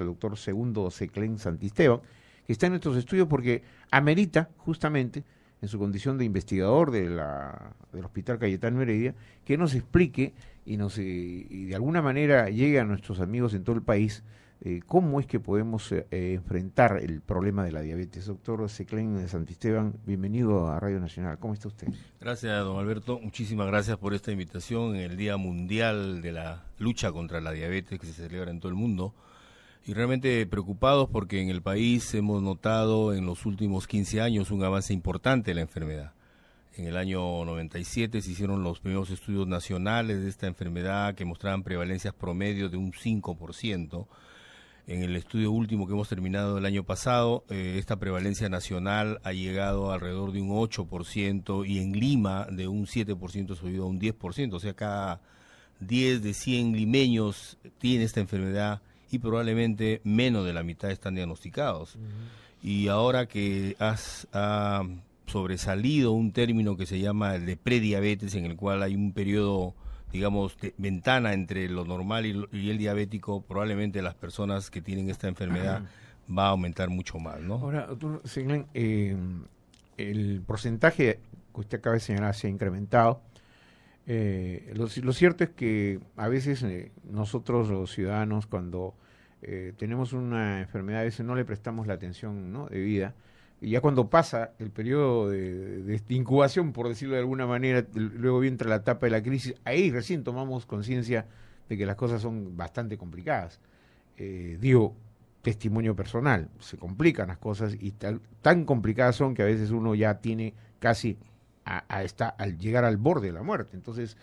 al doctor Segundo Seclén Santisteban, que está en nuestros estudios porque amerita justamente, en su condición de investigador del Hospital Cayetano Heredia, que nos explique y de alguna manera llegue a nuestros amigos en todo el país cómo es que podemos enfrentar el problema de la diabetes. Doctor Seclén Santisteban, bienvenido a Radio Nacional. ¿Cómo está usted? Gracias, don Alberto. Muchísimas gracias por esta invitación en el Día Mundial de la Lucha contra la Diabetes que se celebra en todo el mundo. Y realmente preocupados porque en el país hemos notado en los últimos 15 años un avance importante de la enfermedad. En el año 97 se hicieron los primeros estudios nacionales de esta enfermedad que mostraban prevalencias promedio de un 5%. En el estudio último que hemos terminado el año pasado, esta prevalencia nacional ha llegado alrededor de un 8% y en Lima de un 7% ha subido a un 10%. O sea, cada 10 de 100 limeños tiene esta enfermedad y probablemente menos de la mitad están diagnosticados. Y ahora que ha sobresalido un término que se llama el de prediabetes, en el cual hay un periodo, digamos, de ventana entre lo normal y el diabético, probablemente las personas que tienen esta enfermedad va a aumentar mucho más, ¿no? Ahora, doctor Seclén, el porcentaje que usted acaba de señalar se ha incrementado. Lo cierto es que a veces nosotros los ciudadanos cuando tenemos una enfermedad a veces no le prestamos la atención, ¿no?, debida, y ya cuando pasa el periodo de incubación, por decirlo de alguna manera, luego entra la etapa de la crisis, ahí recién tomamos conciencia de que las cosas son bastante complicadas. Digo, testimonio personal, se complican las cosas y tan complicadas son que a veces uno ya tiene casi al llegar al borde de la muerte. Entonces,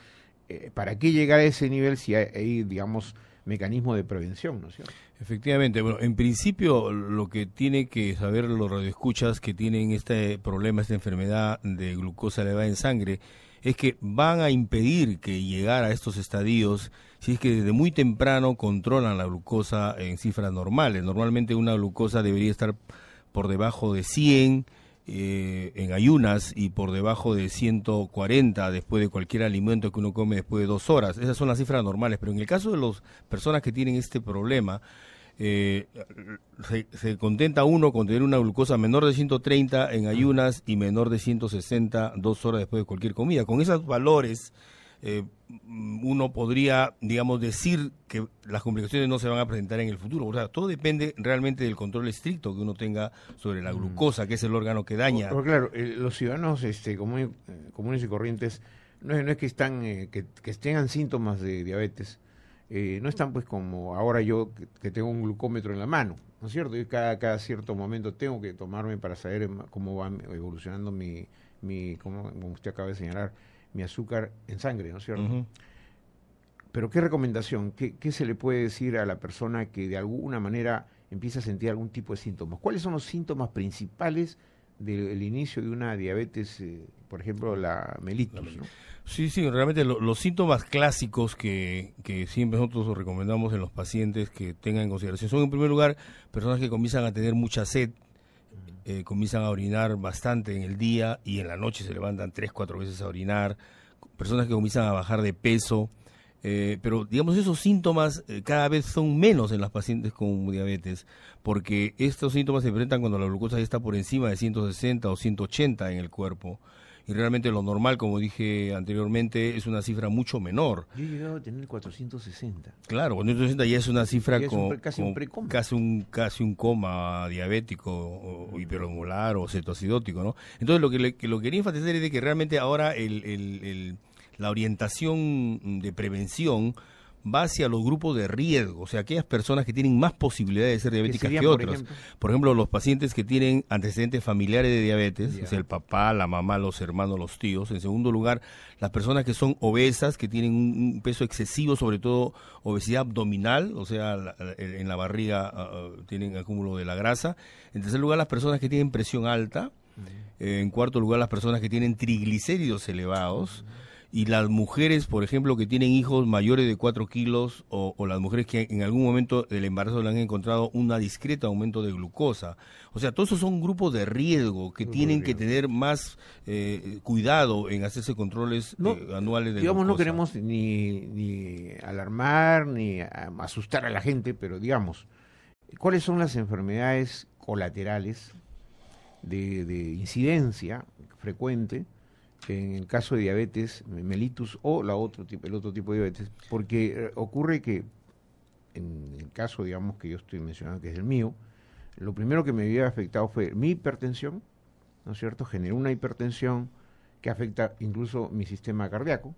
¿para qué llegar a ese nivel si hay digamos, mecanismo de prevención, ¿no es cierto? Efectivamente, bueno, en principio lo que tiene que saber los radioescuchas que tienen este problema, esta enfermedad de glucosa elevada en sangre, es que van a impedir que llegar a estos estadios si es que desde muy temprano controlan la glucosa en cifras normales. Normalmente una glucosa debería estar por debajo de 100 en ayunas y por debajo de 140 después de cualquier alimento que uno come después de 2 horas. Esas son las cifras normales, pero en el caso de las personas que tienen este problema, se contenta uno con tener una glucosa menor de 130 en ayunas y menor de 160 2 horas después de cualquier comida. Con esos valores uno podría, digamos, decir que las complicaciones no se van a presentar en el futuro. O sea, todo depende realmente del control estricto que uno tenga sobre la glucosa, que es el órgano que daña. Pero claro, los ciudadanos comunes y corrientes no es que están que tengan síntomas de diabetes, no están pues como ahora yo que tengo un glucómetro en la mano, ¿no es cierto? Y cada cierto momento tengo que tomarme para saber cómo va evolucionando como usted acaba de señalar, mi azúcar en sangre, ¿no es cierto? Pero ¿qué recomendación, qué se le puede decir a la persona que de alguna manera empieza a sentir algún tipo de síntomas? ¿Cuáles son los síntomas principales del inicio de una diabetes, por ejemplo, la mellitus, ¿no? Sí, realmente los síntomas clásicos que siempre nosotros recomendamos en los pacientes que tengan en consideración son, en primer lugar, personas que comienzan a tener mucha sed, comienzan a orinar bastante en el día y en la noche se levantan 3-4 veces a orinar, personas que comienzan a bajar de peso, pero digamos esos síntomas cada vez son menos en las pacientes con diabetes, porque estos síntomas se presentan cuando la glucosa ya está por encima de 160 o 180 en el cuerpo. Y realmente lo normal, como dije anteriormente, es una cifra mucho menor. Yo he llegado a tener 460. Claro, 460 ya es una cifra casi un coma diabético o hiperosmolar o cetoacidótico, ¿no? Entonces lo que quería enfatizar es de que realmente ahora la orientación de prevención va hacia los grupos de riesgo, o sea, aquellas personas que tienen más posibilidades de ser diabéticas que otras. Por ejemplo, los pacientes que tienen antecedentes familiares de diabetes, o sea, el papá, la mamá, los hermanos, los tíos. En segundo lugar, las personas que son obesas, que tienen un peso excesivo, sobre todo obesidad abdominal, o sea, en la barriga tienen acúmulo de la grasa. En tercer lugar, las personas que tienen presión alta. En cuarto lugar, las personas que tienen triglicéridos elevados. Y las mujeres, por ejemplo, que tienen hijos mayores de 4 kilos o las mujeres que en algún momento del embarazo le han encontrado un discreto aumento de glucosa. O sea, todos esos son grupos de riesgo que tienen que tener más cuidado en hacerse controles anuales de digamos, glucosa. No queremos ni alarmar ni asustar a la gente, pero digamos, ¿Cuáles son las enfermedades colaterales de incidencia frecuente en el caso de diabetes mellitus o el otro tipo de diabetes? Porque ocurre que en el caso, digamos, que yo estoy mencionando, que es el mío, lo primero que me había afectado fue mi hipertensión, ¿no es cierto? Generó una hipertensión que afecta incluso mi sistema cardíaco,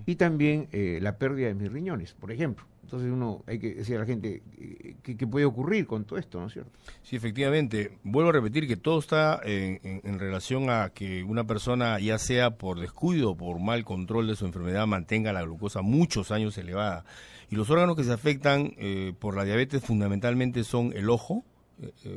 y también la pérdida de mis riñones, por ejemplo. Entonces hay que decir a la gente qué puede ocurrir con todo esto, ¿no es cierto? Sí, efectivamente. Vuelvo a repetir que todo está en relación a que una persona, ya sea por descuido o por mal control de su enfermedad, mantenga la glucosa muchos años elevada. Y los órganos que se afectan por la diabetes fundamentalmente son el ojo.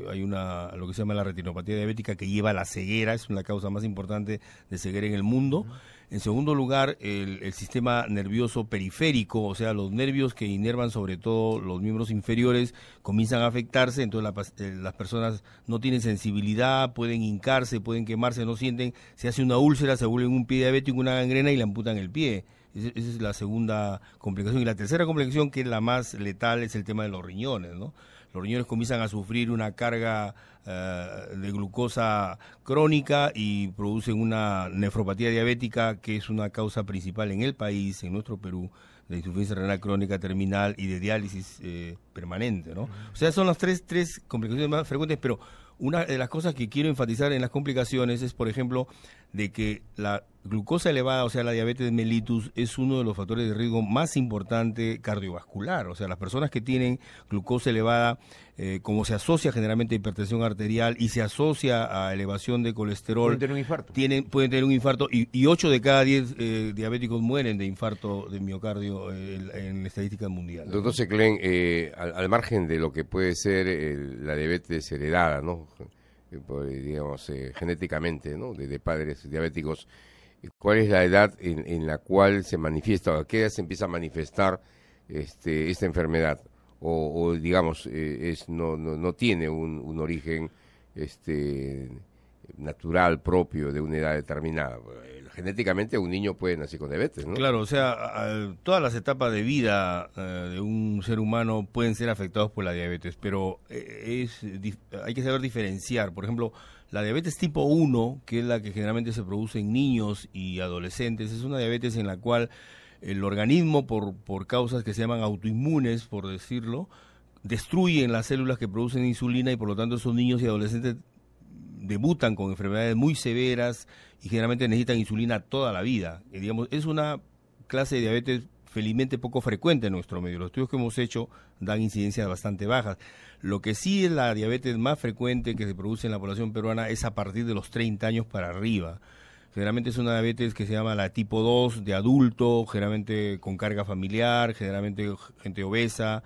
Hay lo que se llama la retinopatía diabética, que lleva a la ceguera, es la causa más importante de ceguera en el mundo. En segundo lugar, el sistema nervioso periférico, o sea, los nervios que inervan sobre todo los miembros inferiores, comienzan a afectarse. Entonces las personas no tienen sensibilidad, pueden hincarse, pueden quemarse, no sienten, se hace una úlcera, se vuelven un pie diabético, una gangrena y le amputan el pie. Esa es la segunda complicación. Y la tercera complicación, que es la más letal, es el tema de los riñones, ¿no? Los riñones comienzan a sufrir una carga de glucosa crónica y producen una nefropatía diabética, que es una causa principal en el país, en nuestro Perú, de insuficiencia renal crónica terminal y de diálisis permanente, ¿no? O sea, son las tres complicaciones más frecuentes, pero una de las cosas que quiero enfatizar en las complicaciones es, por ejemplo, de que la glucosa elevada, o sea, la diabetes mellitus, es uno de los factores de riesgo más importante cardiovascular. O sea, las personas que tienen glucosa elevada, como se asocia generalmente a hipertensión arterial y se asocia a elevación de colesterol, pueden tener un infarto. Pueden tener un infarto, y 8 de cada 10 diabéticos mueren de infarto de miocardio en la estadística mundial. Doctor Seclen, al margen de lo que puede ser la diabetes heredada, ¿no? Digamos, genéticamente, ¿no? De padres diabéticos, ¿cuál es la edad en la cual se manifiesta, o a qué edad se empieza a manifestar esta enfermedad? O digamos, no tiene un origen natural propio de una edad determinada. Genéticamente un niño puede nacer con diabetes, ¿no? Claro, o sea, todas las etapas de vida de un ser humano pueden ser afectados por la diabetes, pero hay que saber diferenciar. Por ejemplo, la diabetes tipo 1, que es la que generalmente se produce en niños y adolescentes, es una diabetes en la cual el organismo, por causas que se llaman autoinmunes, por decirlo, destruyen las células que producen insulina, y por lo tanto esos niños y adolescentes debutan con enfermedades muy severas y generalmente necesitan insulina toda la vida. Digamos, es una clase de diabetes felizmente poco frecuente en nuestro medio. Los estudios que hemos hecho dan incidencias bastante bajas. Lo que sí es la diabetes más frecuente que se produce en la población peruana es a partir de los 30 años para arriba. Generalmente es una diabetes que se llama la tipo 2 de adulto, generalmente con carga familiar, generalmente gente obesa,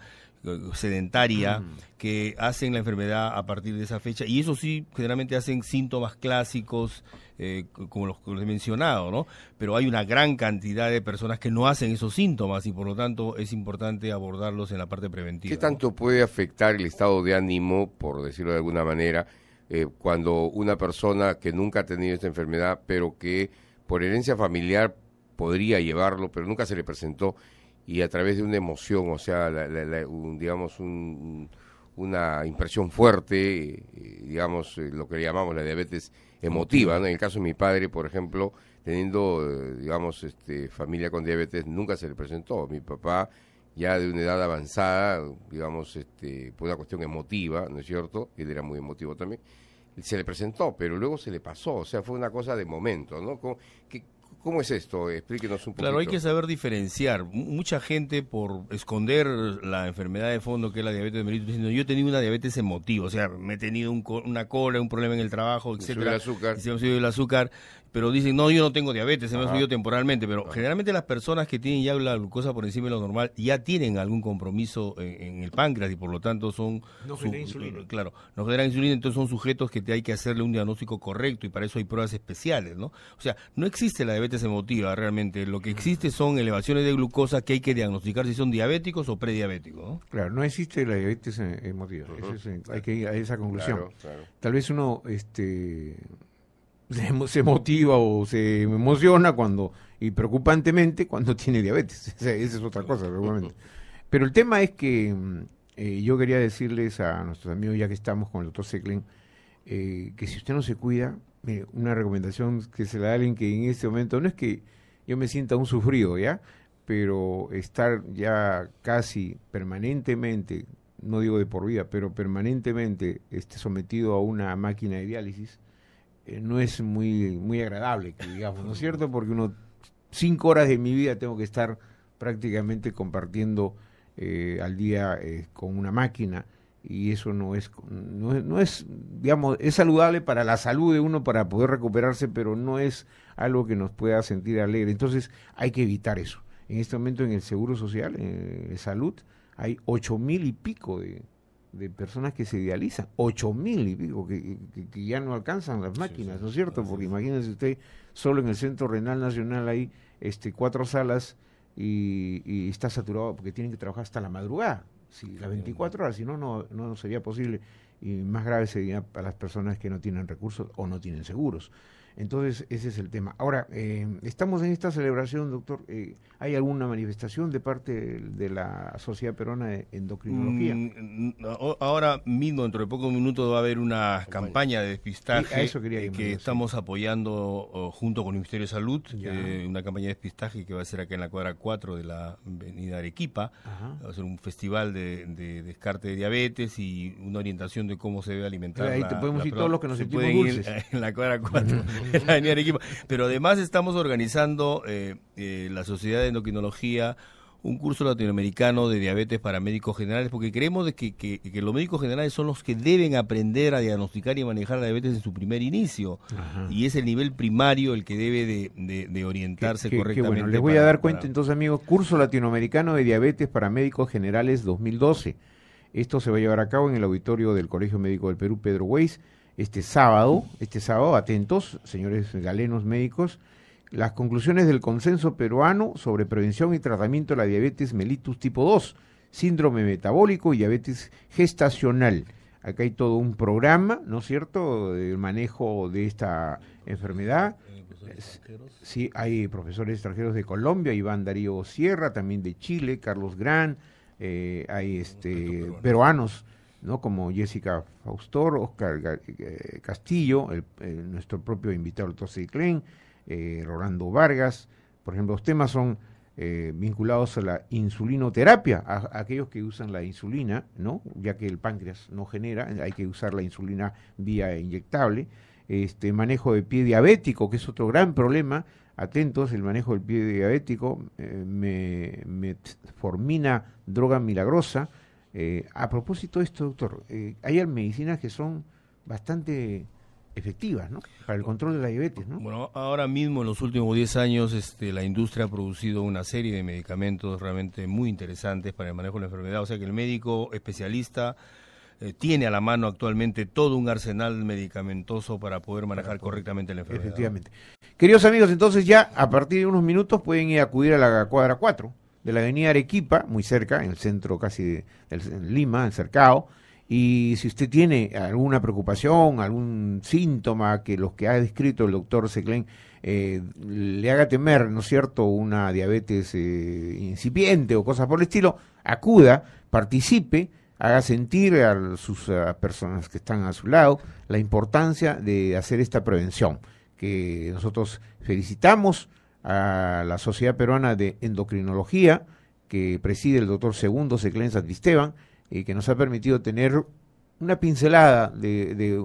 sedentaria, que hacen la enfermedad a partir de esa fecha, y eso sí, generalmente hacen síntomas clásicos, como los que he mencionado, ¿no? Pero hay una gran cantidad de personas que no hacen esos síntomas, y por lo tanto es importante abordarlos en la parte preventiva. ¿Qué tanto puede afectar el estado de ánimo, por decirlo de alguna manera, cuando una persona que nunca ha tenido esta enfermedad, pero que por herencia familiar podría llevarlo, pero nunca se le presentó, y a través de una emoción, o sea, digamos, una impresión fuerte, digamos, lo que le llamamos la diabetes emotiva, ¿no? En el caso de mi padre, por ejemplo, teniendo, digamos, familia con diabetes, nunca se le presentó. Mi papá, ya de una edad avanzada, digamos, por una cuestión emotiva, ¿no es cierto? Él era muy emotivo también. Se le presentó, pero luego se le pasó, o sea, fue una cosa de momento, ¿no? ¿Cómo es esto? Explíquenos un poquito. Claro, hay que saber diferenciar. Mucha gente, por esconder la enfermedad de fondo que es la diabetes mellitus, diciendo, yo he tenido una diabetes emotiva, o sea, me he tenido una cola, un problema en el trabajo, etcétera. Se me ha subido el azúcar, pero dicen, no, yo no tengo diabetes, se me ha subido temporalmente, pero generalmente las personas que tienen ya la glucosa por encima de lo normal ya tienen algún compromiso en el páncreas, y por lo tanto no generan insulina. Claro, no generan insulina, entonces son sujetos que hay que hacerle un diagnóstico correcto, y para eso hay pruebas especiales, ¿no? O sea, no existe la diabetes emotiva realmente, lo que existe son elevaciones de glucosa que hay que diagnosticar si son diabéticos o prediabéticos, ¿no? Claro, no existe la diabetes emotiva, hay que ir a esa conclusión. Claro. Tal vez uno se motiva o se emociona y preocupantemente cuando tiene diabetes. Esa es otra cosa, seguramente. Pero el tema es que yo quería decirles a nuestros amigos, ya que estamos con el doctor Seclen, que si usted no se cuida, mire, una recomendación que se le da a alguien que en este momento, no es que yo me sienta un sufrido, ¿ya? Pero estar ya casi permanentemente, no digo de por vida, pero permanentemente sometido a una máquina de diálisis, no es muy agradable, que digamos, ¿no es cierto? Porque 5 horas de mi vida tengo que estar prácticamente compartiendo al día con una máquina, y eso no es, digamos, es saludable para la salud de uno para poder recuperarse, pero no es algo que nos pueda sentir alegre. Entonces hay que evitar eso. En este momento en el Seguro Social, de Salud, hay 8.000 y pico de personas que se dializan, 8.000 y pico, que ya no alcanzan las máquinas, ¿no es cierto? Porque imagínense usted, solo en el Centro Renal Nacional hay 4 salas y está saturado porque tienen que trabajar hasta la madrugada, las 24 horas, si no, no sería posible, y más grave sería para las personas que no tienen recursos o no tienen seguros. Entonces, ese es el tema. Ahora, estamos en esta celebración, doctor. ¿Hay alguna manifestación de parte de la Sociedad Peruana de Endocrinología? Ahora mismo, dentro de pocos minutos, va a haber una campaña de despistaje a eso quería que estamos apoyando junto con el Ministerio de Salud, una campaña de despistaje que va a ser acá en la cuadra 4 de la avenida Arequipa. Ajá. Va a ser un festival de descarte de diabetes y una orientación de cómo se debe alimentar. Ahí te podemos ir todos los que nos sentimos dulces. En la cuadra 4. En la avenida Arequipa. Pero además estamos organizando la Sociedad de Endocrinología un curso latinoamericano de diabetes para médicos generales, porque creemos de que los médicos generales son los que deben aprender a diagnosticar y manejar la diabetes en su primer inicio. Ajá. Y es el nivel primario el que debe de orientarse correctamente. Bueno, les voy a dar cuenta entonces, amigos, curso latinoamericano de diabetes para médicos generales 2012. Esto se va a llevar a cabo en el auditorio del Colegio Médico del Perú, Pedro Weiss, este sábado, atentos, señores galenos médicos, las conclusiones del consenso peruano sobre prevención y tratamiento de la diabetes mellitus tipo 2, síndrome metabólico y diabetes gestacional. Acá hay todo un programa, ¿no es cierto?, del manejo de esta enfermedad. Sí, hay profesores extranjeros de Colombia, Iván Darío Sierra, también de Chile, Carlos Gran, hay peruanos, ¿no?, como Jessica Faustor, Oscar Castillo, nuestro propio invitado, el doctor Seclen, Rolando Vargas. Por ejemplo, los temas son vinculados a la insulinoterapia, a aquellos que usan la insulina, ¿no?, ya que el páncreas no genera, hay que usar la insulina vía inyectable. Manejo de pie diabético, que es otro gran problema. Atentos, el manejo del pie diabético, metformina, droga milagrosa. A propósito de esto, doctor, hay medicinas que son bastante efectivas, ¿no?, para el control de la diabetes, ¿no? Bueno, ahora mismo en los últimos 10 años la industria ha producido una serie de medicamentos realmente muy interesantes para el manejo de la enfermedad, o sea que el médico especialista tiene a la mano actualmente todo un arsenal medicamentoso para poder manejar correctamente la enfermedad. Efectivamente. Queridos amigos, entonces ya a partir de unos minutos pueden ir a acudir a la cuadra 4 de la avenida Arequipa, muy cerca, en el centro casi de Lima, en Cercado. Y si usted tiene alguna preocupación, algún síntoma que los que ha descrito el doctor Seclen le haga temer, ¿no es cierto?, una diabetes incipiente o cosas por el estilo, acuda, participe, haga sentir a sus personas que están a su lado la importancia de hacer esta prevención, que nosotros felicitamos a la Sociedad Peruana de Endocrinología, que preside el doctor Segundo Seclen Santisteban, y que nos ha permitido tener una pincelada de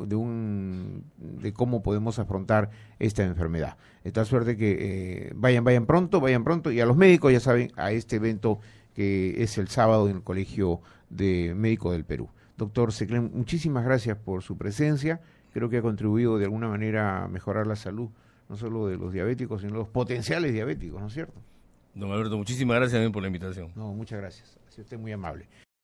cómo podemos afrontar esta enfermedad. De tal suerte que vayan pronto, y a los médicos, ya saben, a este evento que es el sábado en el Colegio de Médicos del Perú. Doctor Seclen, muchísimas gracias por su presencia. Creo que ha contribuido de alguna manera a mejorar la salud, no solo de los diabéticos, sino de los potenciales diabéticos, ¿no es cierto? Don Alberto, muchísimas gracias también por la invitación. No, muchas gracias. Ha sido usted muy amable.